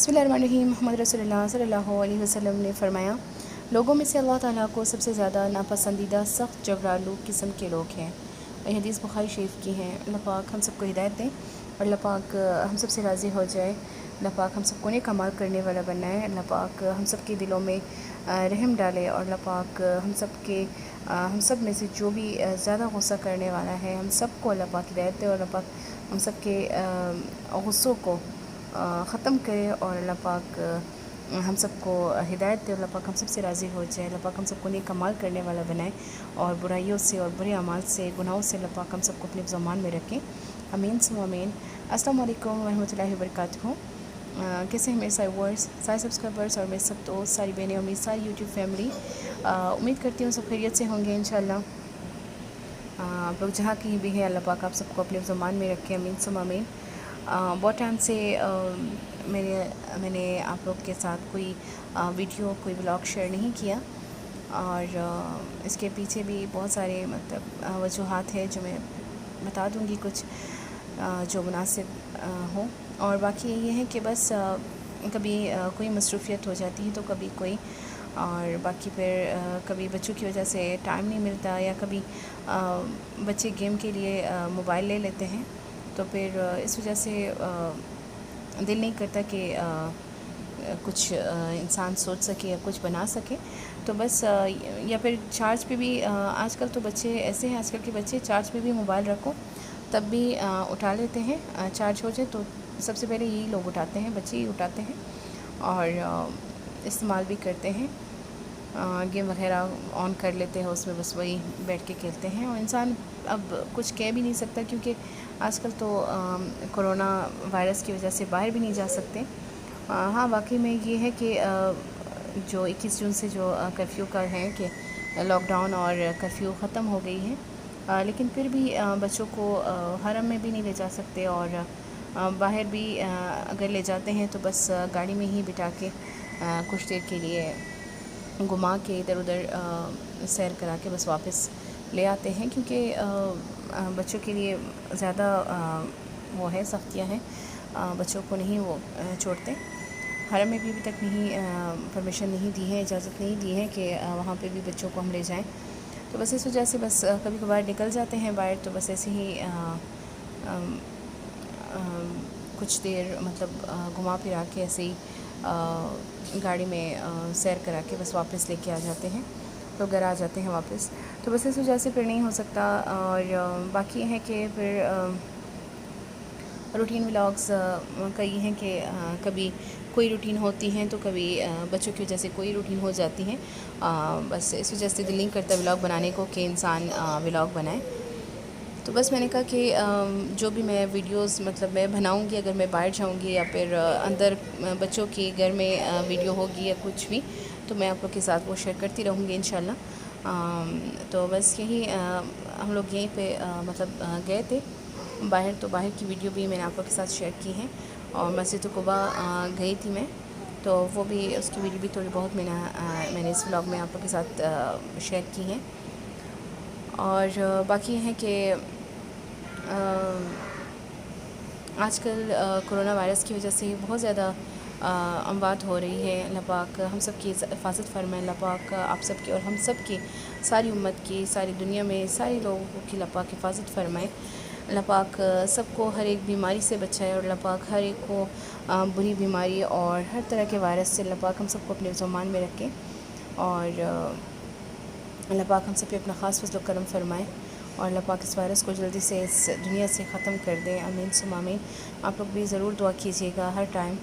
बिस्मिल्लाहिर्रहमानिर्रहीम। मोहम्मद रसूलुल्लाह सल्लल्लाहु अलैहि वसल्लम ने फरमाया, लोगों में से अल्लाह ताला को सबसे ज़्यादा नापसंदीदा सख्त जबरालू किस्म के लोग हैं। और ये हदीस बुखारी शरीफ की हैं। अल्लाह पाक हम सबको हिदायत दें और अल्लाह पाक हम सब से राज़ी हो जाए। अल्लाह पाक हम सबको नेक अमाल करने वाला बनाए। अल्लाह पाक हम सब के दिलों में रहम डाले और अल्लाह पाक हम सब में से जो भी ज़्यादा गुस्सा करने वाला है, हम सबको अल्लाह पाक हिदायत दे और अल्लाह पाक हम सब के गुस्सों को ख़त्म करे और अल्लाह पाक हम सबको हिदायत दे। अल्लाह पाक हम सब से राज़ी हो जाए। अल्लाह पाक हम सबको नेक अमाल करने वाला बनाए और बुराइयों से और बुरे अमाल से, गुनाहों से अल्लाह पाक हम सबको अपने ज़मान में रखें। आमीन सुम्मा आमीन। अस्सलामु अलैकुम वरहमतुल्लाहि वबरकातुहू। कैसे हैं मेरे सारे व्यूअर्स, सारे सब्सक्राइबर्स और मेरे सब दोस्त, सारी बहनें और मेरी सारी यूट्यूब फैमिली। उम्मीद करती हूँ सब खैरियत से होंगे इंशाल्लाह। आप लोग जहाँ कहीं भी हैं, अल्लाह पाक आप सबको अपने ज़मान में रखें। आमीन सुम्मा आमीन। बहुत टाइम से मैंने आप लोग के साथ कोई वीडियो, कोई ब्लॉग शेयर नहीं किया और इसके पीछे भी बहुत सारे मतलब वजूहात है जो मैं बता दूंगी, कुछ जो मुनासिब हो। और बाकी ये है कि बस कभी कोई मसरूफ़ियत हो जाती है तो कभी कोई, और बाकी फिर कभी बच्चों की वजह से टाइम नहीं मिलता, या कभी बच्चे गेम के लिए मोबाइल ले लेते हैं तो फिर इस वजह से दिल नहीं करता कि कुछ इंसान सोच सके या कुछ बना सके। तो बस या फिर चार्ज पे भी आजकल तो बच्चे ऐसे हैं, आजकल के बच्चे चार्ज पे भी मोबाइल रखो तब भी उठा लेते हैं। चार्ज हो जाए तो सबसे पहले यही लोग उठाते हैं, बच्चे ही उठाते हैं और इस्तेमाल भी करते हैं। गेम वगैरह ऑन कर लेते हैं, उसमें बस वही बैठ के खेलते हैं और इंसान अब कुछ कह भी नहीं सकता क्योंकि आजकल तो कोरोना वायरस की वजह से बाहर भी नहीं जा सकते। हाँ, वाकई में ये है कि जो 21 जून से जो कर्फ्यू का है कि लॉकडाउन और कर्फ्यू ख़त्म हो गई है, लेकिन फिर भी बच्चों को हरम में भी नहीं ले जा सकते और बाहर भी अगर ले जाते हैं तो बस गाड़ी में ही बिठा के कुछ देर के लिए घुमा के इधर उधर सैर करा के बस वापस ले आते हैं, क्योंकि बच्चों के लिए ज़्यादा वो है, सख्तियाँ हैं, बच्चों को नहीं वो छोड़ते। हरम में भी अभी तक नहीं परमिशन नहीं दी है, इजाज़त नहीं दी है कि वहाँ पे भी बच्चों को हम ले जाएं। तो बस इस वजह से बस कभी कभार निकल जाते हैं बाहर, तो बस ऐसे ही कुछ देर मतलब घुमा फिरा के ऐसे ही गाड़ी में सैर करा के बस वापस लेके आ जाते हैं, तो घर आ जाते हैं वापस। तो बस इस वजह से फिर नहीं हो सकता। और बाकी है कि फिर रूटीन व्लॉग्स कई हैं कि कभी कोई रूटीन होती हैं तो कभी बच्चों की वजह से कोई रूटीन हो जाती है। बस इस वजह से दिल नहीं करता व्लॉग बनाने को कि इंसान व्लॉग बनाए। तो बस मैंने कहा कि जो भी मैं वीडियोस मतलब मैं बनाऊंगी, अगर मैं बाहर जाऊंगी या फिर अंदर बच्चों के घर में वीडियो होगी या कुछ भी, तो मैं आप लोग के साथ वो शेयर करती रहूँगी इंशाल्लाह। तो बस यही हम लोग यहीं पे मतलब गए थे बाहर, तो बाहर की वीडियो भी मैंने आप लोग के साथ शेयर की है। और मस्जिद कुबा गई थी मैं, तो वो भी उसकी वीडियो भी थोड़ी बहुत मैंने इस व्लॉग में आप लोग के साथ शेयर की है। और बाकी है कि आजकल कोरोना वायरस की वजह से बहुत ज़्यादा अमवात हो रही है। अल्लाह पाक हम सब की हिफाजत फरमाए। अल्लाह पाक आप सब की और हम सब की, सारी उम्मत की, सारी दुनिया में सारे लोगों की अल्लाह पाक हिफाजत फरमाए। अल्लाह पाक सबको हर एक बीमारी से बचाए और अल्लाह पाक हर एक को बुरी बीमारी और हर तरह के वायरस से अल्लाह पाक हम सबको अपने ज़मान में रखें और अल्लाह पाक हम सब पे अपना ख़ास फज़ल करम फरमाए और अल्लाह पाक इस वायरस को जल्दी से इस दुनिया से ख़त्म कर दें। आमीन सुम्मा आमीन। आप लोग भी ज़रूर दुआ कीजिएगा हर टाइम,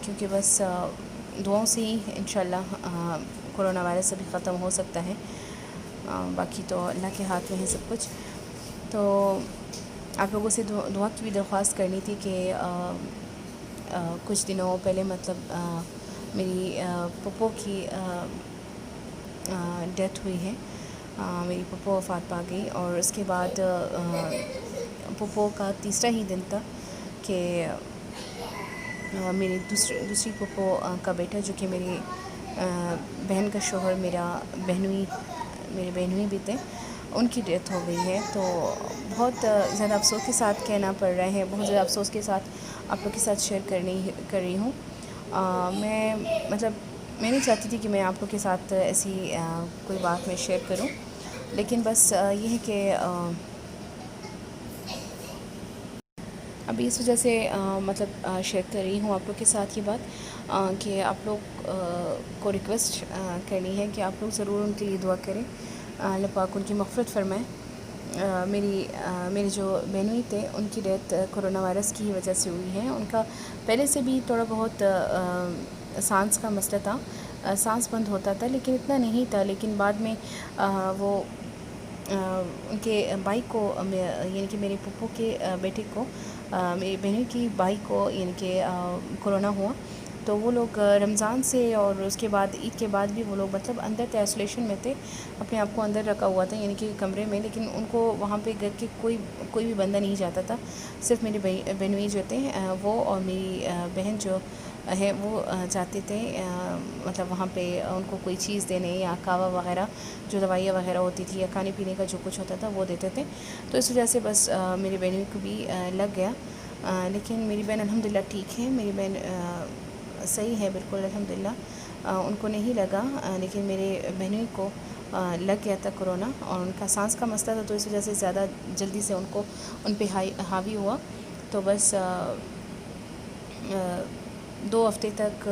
क्योंकि बस दुआओं से ही इंशाल्लाह कोरोना वायरस अभी ख़त्म हो सकता है। बाकी तो अल्लाह के हाथ में है सब कुछ। तो आप लोगों से दुआ की भी दरख्वास्त करनी थी कि कुछ दिनों पहले मतलब मेरी पप्पो की डेथ हुई है। मेरी पप्पो वफ़ात पा गई और उसके बाद पप्पो का तीसरा ही दिन था कि मेरी दूसरी पप्पो का बेटा, जो कि मेरी बहन का शोहर मेरे बहनोई भी थे, ان کی ڈیتھ ہو گئی ہے. تو بہت زیادہ افسوس کے ساتھ کہنا پڑ رہا ہے, بہت زیادہ افسوس کے ساتھ آپ لوگ کے ساتھ شیئر کر رہی ہوں. میں مطلب میں نہیں چاہتی تھی کہ میں آپ لوگ کے ساتھ ایسی کوئی بات میں شیئر کروں, لیکن بس یہ ہے کہ ابھی اس وجہ سے مطلب شیئر کر رہی ہوں آپ لوگ کے ساتھ یہ بات کہ آپ لوگ کو ریکویسٹ کرنی ہے کہ آپ لوگ ضرور ان کے لیے دعا کریں, اللہ پاک ان کی مغفرت فرمائے. میری جو بہنوئی تھے ان کی ڈیتھ کرونا وائرس کی وجہ سے ہوئی ہے. ان کا پہلے سے بھی تھوڑا بہت سانس کا مسئلہ تھا, سانس بند ہوتا تھا لیکن اتنا نہیں تھا. لیکن بعد میں وہ ان کے بھائی کو یعنی کہ میرے پھپھو کے بیٹے کو, میری بہن کی بھائی کو یعنی کہ کرونا ہوا. تو وہ لوگ رمضان سے اور اس کے بعد عید کے بعد بھی وہ لوگ مطلب اندر تھے, آئسولیشن میں تھے, اپنے آپ کو اندر رکھا ہوا تھا یعنی کہ کمرے میں. لیکن ان کو وہاں پہ گھر کے کوئی بھی بندہ نہیں جاتا تھا, صرف میری بہنوئی جو تھے وہ اور میری بہن جو ہے وہ جاتے تھے مطلب وہاں پہ ان کو کوئی چیز دینے یا کعوہ وغیرہ جو دوائیاں وغیرہ ہوتی تھی یا کھانے پینے کا جو کچھ ہوتا تھا وہ دیتے تھے. تو اس وجہ سے بس میری بہنوئی کو بھی لگ گیا. لیکن میری بہن الحمدللہ ٹھیک ہے, میری بہن صحیح ہے بالکل الحمدللہ, ان کو نہیں لگا. لیکن میرے بہنوئی کو لگ گیا تھا کرونا, اور ان کا سانس کا مسئلہ تھا تو اس وجہ سے زیادہ جلدی سے ان پہ حاوی ہوا. تو بس 2 ہفتے تک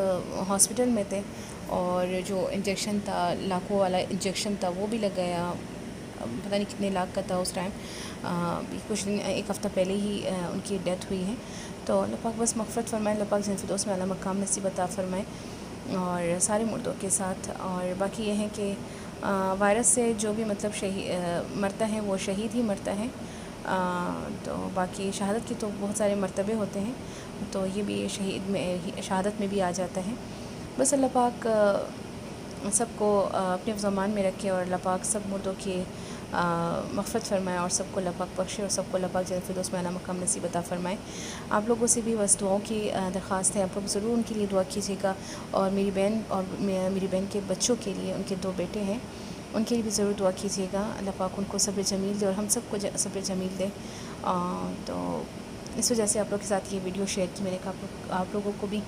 ہاسپٹل میں تھے, اور جو انجیکشن تھا لاکھوں والا انجیکشن تھا وہ بھی لگ گیا, پتہ نہیں کتنے لاکھ کا تھا اس ٹائم. کچھ دن 1 ہفتہ پہلے ہی ان کی ڈیتھ ہوئی ہے. تو اللہ پاک بس مغفرت فرمائے, اللہ پاک جنت الفردوس میں اعلیٰ مقام نصیب عطا فرمائے اور سارے مردوں کے ساتھ. اور باقی یہ ہے کہ وائرس سے جو بھی مطلب مرتا ہے وہ شہید ہی مرتا ہے. تو باقی شہادت کے تو بہت سارے مرتبے ہوتے ہیں, تو یہ بھی شہادت میں بھی آ جاتا ہے. بس اللہ پاک سب کو اپنے زمان میں رکھے, اور اللہ پاک سب مردوں کی مغفرت فرمائے, اور سب کو اللہ پاک بخشے, اور سب کو اللہ پاک جنت الفردوس میں اعلیٰ مقام نصیب عطا فرمائے. آپ لوگوں سے بھی بس دعاؤں کی درخواست ہے, آپ لوگ ضرور ان کے لیے دعا کیجیے گا. اور میری بہن کے بچوں کے لیے, ان کے 2 بیٹے ہیں, ان کے لیے بھی ضرور دعا کیجیے گا. اللہ پاک ان کو صبر جمیل دے, اور ہم سب کو صبر جمیل دے. تو اس وجہ سے آپ لوگ کے ساتھ یہ ویڈیو شیئر کی میں نے کہا آپ لوگوں کو بھی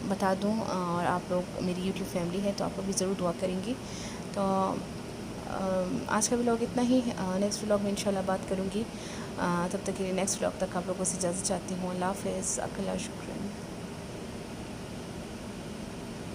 بتا دوں, اور آپ لوگ میری یوٹیوب فیملی ہے تو آپ لوگ بھی ضرور دعا کریں گی. تو آج کا ولاگ اتنا ہی, نیکسٹ ولاگ میں انشاءاللہ بات کروں گی. تب تک کے لیے نیکسٹ ولاگ تک آپ لوگوں سے اجازت چاہتی ہوں. اللہ حافظ, اللہ شکریہ.